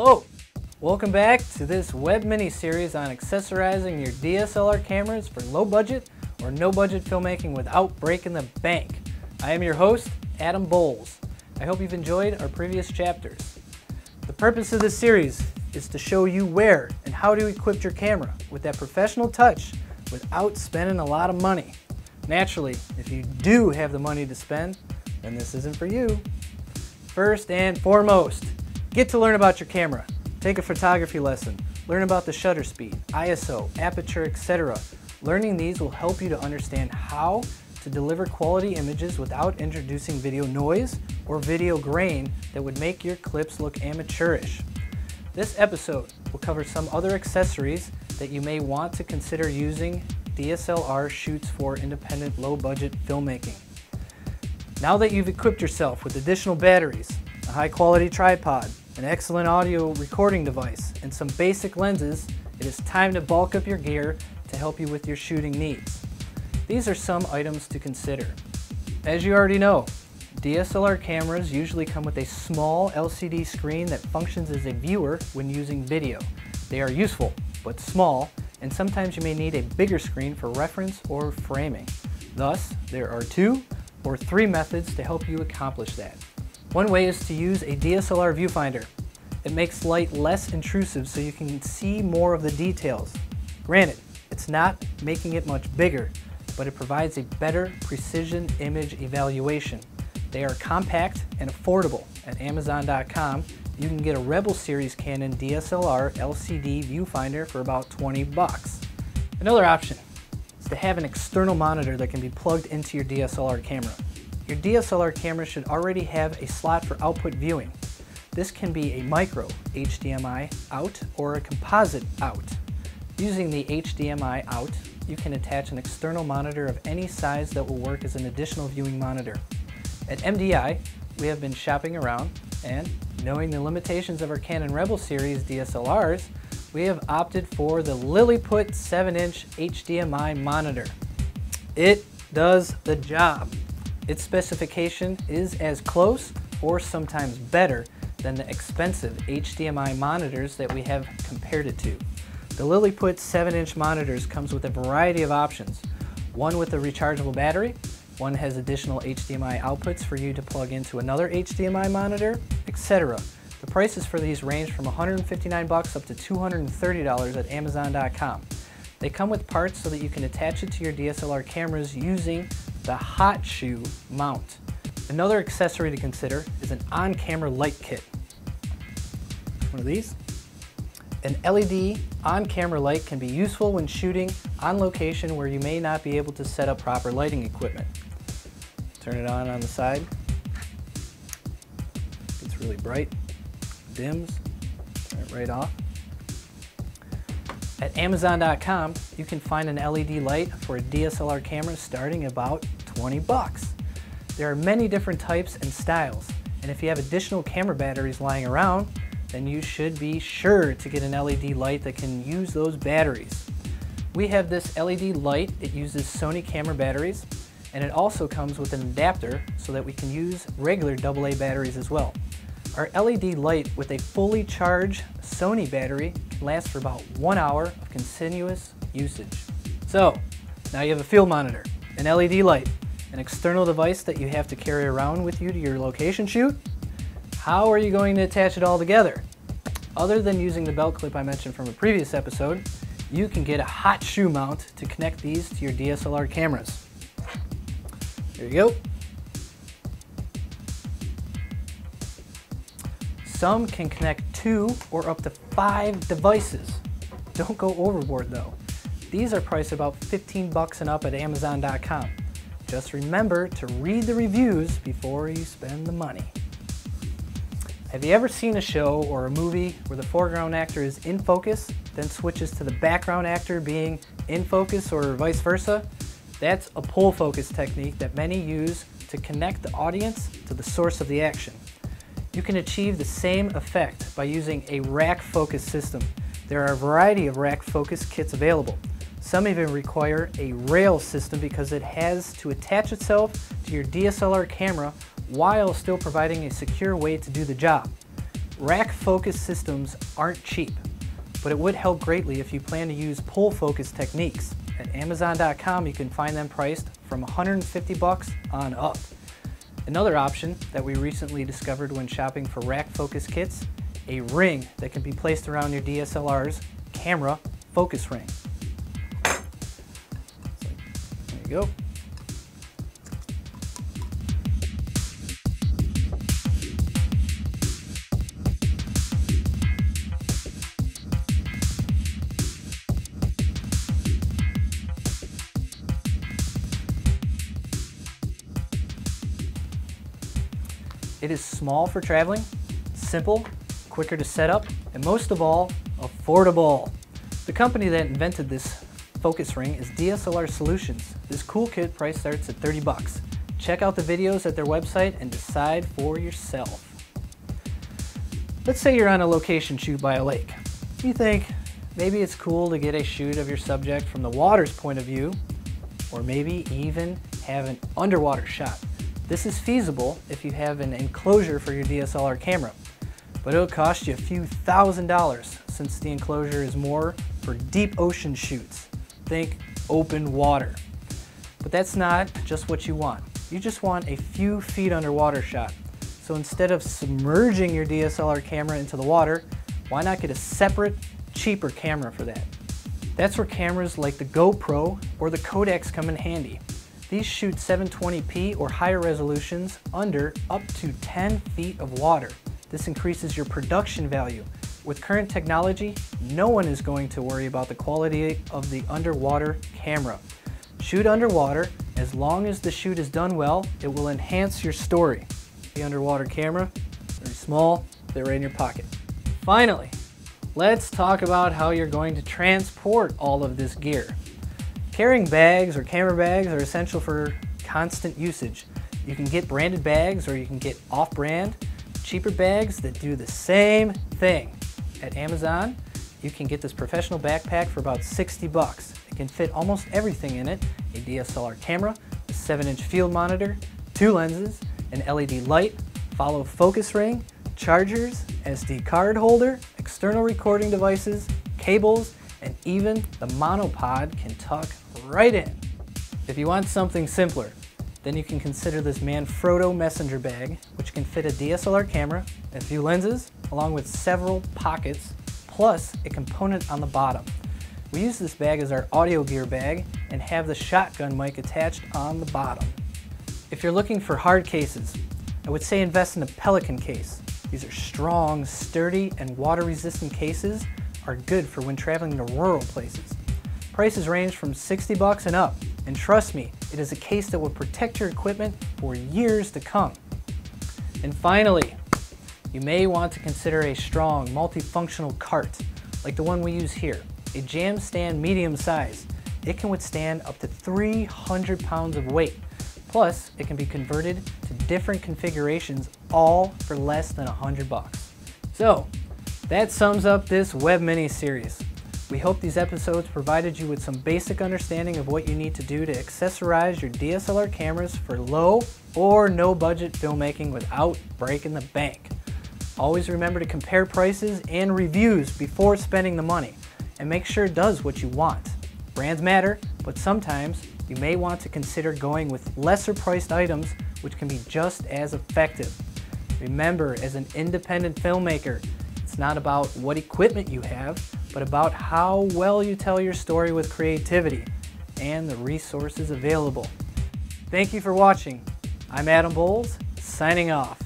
Hello! Welcome back to this web mini-series on accessorizing your DSLR cameras for low budget or no budget filmmaking without breaking the bank. I am your host, Adam Bowles. I hope you've enjoyed our previous chapters. The purpose of this series is to show you where and how to equip your camera with that professional touch without spending a lot of money. Naturally, if you do have the money to spend, then this isn't for you. First and foremost, get to learn about your camera. Take a photography lesson. Learn about the shutter speed, ISO, aperture, etc. Learning these will help you to understand how to deliver quality images without introducing video noise or video grain that would make your clips look amateurish. This episode will cover some other accessories that you may want to consider using DSLR shoots for independent low-budget filmmaking. Now that you've equipped yourself with additional batteries, a high-quality tripod, an excellent audio recording device, and some basic lenses, it is time to bulk up your gear to help you with your shooting needs. These are some items to consider. As you already know, DSLR cameras usually come with a small LCD screen that functions as a viewer when using video. They are useful, but small, and sometimes you may need a bigger screen for reference or framing. Thus, there are 2 or 3 methods to help you accomplish that. One way is to use a DSLR viewfinder. It makes light less intrusive so you can see more of the details. Granted, it's not making it much bigger, but it provides a better precision image evaluation. They are compact and affordable. At Amazon.com, you can get a Rebel Series Canon DSLR LCD viewfinder for about 20 bucks. Another option is to have an external monitor that can be plugged into your DSLR camera. Your DSLR camera should already have a slot for output viewing. This can be a micro HDMI out or a composite out. Using the HDMI out, you can attach an external monitor of any size that will work as an additional viewing monitor. At MDI, we have been shopping around and, knowing the limitations of our Canon Rebel Series DSLRs, we have opted for the Lilliput 7-inch HDMI monitor. It does the job. Its specification is as close or sometimes better than the expensive HDMI monitors that we have compared it to. The Lilliput 7-inch monitors comes with a variety of options. One with a rechargeable battery, one has additional HDMI outputs for you to plug into another HDMI monitor, etc. The prices for these range from $159 up to $230 at Amazon.com. They come with parts so that you can attach it to your DSLR cameras using the hot shoe mount. Another accessory to consider is an on-camera light kit. One of these. An LED on-camera light can be useful when shooting on location where you may not be able to set up proper lighting equipment. Turn it on the side. It's really bright. Dims. Turn it right off. At Amazon.com, you can find an LED light for a DSLR camera starting about 20 bucks. There are many different types and styles, and if you have additional camera batteries lying around, then you should be sure to get an LED light that can use those batteries. We have this LED light. It uses Sony camera batteries, and it also comes with an adapter so that we can use regular AA batteries as well. Our LED light with a fully charged Sony battery can last for about 1 hour of continuous usage. So, now you have a field monitor, an LED light, an external device that you have to carry around with you to your location shoot. How are you going to attach it all together? Other than using the belt clip I mentioned from a previous episode, you can get a hot shoe mount to connect these to your DSLR cameras. There you go. Some can connect 2 or up to 5 devices. Don't go overboard though. These are priced about 15 bucks and up at Amazon.com. Just remember to read the reviews before you spend the money. Have you ever seen a show or a movie where the foreground actor is in focus, then switches to the background actor being in focus or vice versa? That's a pull focus technique that many use to connect the audience to the source of the action. You can achieve the same effect by using a rack focus system. There are a variety of rack focus kits available. Some even require a rail system because it has to attach itself to your DSLR camera while still providing a secure way to do the job. Rack focus systems aren't cheap, but it would help greatly if you plan to use pull focus techniques. At Amazon.com you can find them priced from $150 on up. Another option that we recently discovered when shopping for rack focus kits, a ring that can be placed around your DSLR's camera focus ring. There you go. It is small for traveling, simple, quicker to set up, and most of all, affordable. The company that invented this focus ring is DSLR Solutions. This cool kit price starts at $30. Check out the videos at their website and decide for yourself. Let's say you're on a location shoot by a lake. You think maybe it's cool to get a shoot of your subject from the water's point of view, or maybe even have an underwater shot. This is feasible if you have an enclosure for your DSLR camera, but it'll cost you a few $1,000s since the enclosure is more for deep ocean shoots. Think open water. But that's not just what you want. You just want a few feet underwater shot. So instead of submerging your DSLR camera into the water, why not get a separate, cheaper camera for that? That's where cameras like the GoPro or the Kodaks come in handy. These shoot 720p or higher resolutions under up to 10 feet of water. This increases your production value. With current technology, no one is going to worry about the quality of the underwater camera. Shoot underwater. As long as the shoot is done well, it will enhance your story. The underwater camera, very small, they're right in your pocket. Finally, let's talk about how you're going to transport all of this gear. Carrying bags or camera bags are essential for constant usage. You can get branded bags or you can get off-brand, cheaper bags that do the same thing. At Amazon, you can get this professional backpack for about $60. It can fit almost everything in it: a DSLR camera, a 7-inch field monitor, 2 lenses, an LED light, follow focus ring, chargers, SD card holder, external recording devices, cables, and even the monopod can tuck right in. If you want something simpler, then you can consider this Manfrotto messenger bag, which can fit a DSLR camera, a few lenses, along with several pockets, plus a component on the bottom. We use this bag as our audio gear bag and have the shotgun mic attached on the bottom. If you're looking for hard cases, I would say invest in a Pelican case. These are strong, sturdy, and water-resistant cases are good for when traveling to rural places. Prices range from $60 and up, and trust me, it is a case that will protect your equipment for years to come. And finally, you may want to consider a strong, multifunctional cart, like the one we use here, a jam stand medium size. It can withstand up to 300 pounds of weight. Plus, it can be converted to different configurations, all for less than $100. So, that sums up this web mini-series. We hope these episodes provided you with some basic understanding of what you need to do to accessorize your DSLR cameras for low or no budget filmmaking without breaking the bank. Always remember to compare prices and reviews before spending the money, and make sure it does what you want. Brands matter, but sometimes you may want to consider going with lesser priced items which can be just as effective. Remember, as an independent filmmaker, it's not about what equipment you have, but about how well you tell your story with creativity and the resources available. Thank you for watching. I'm Adam Bowles, signing off.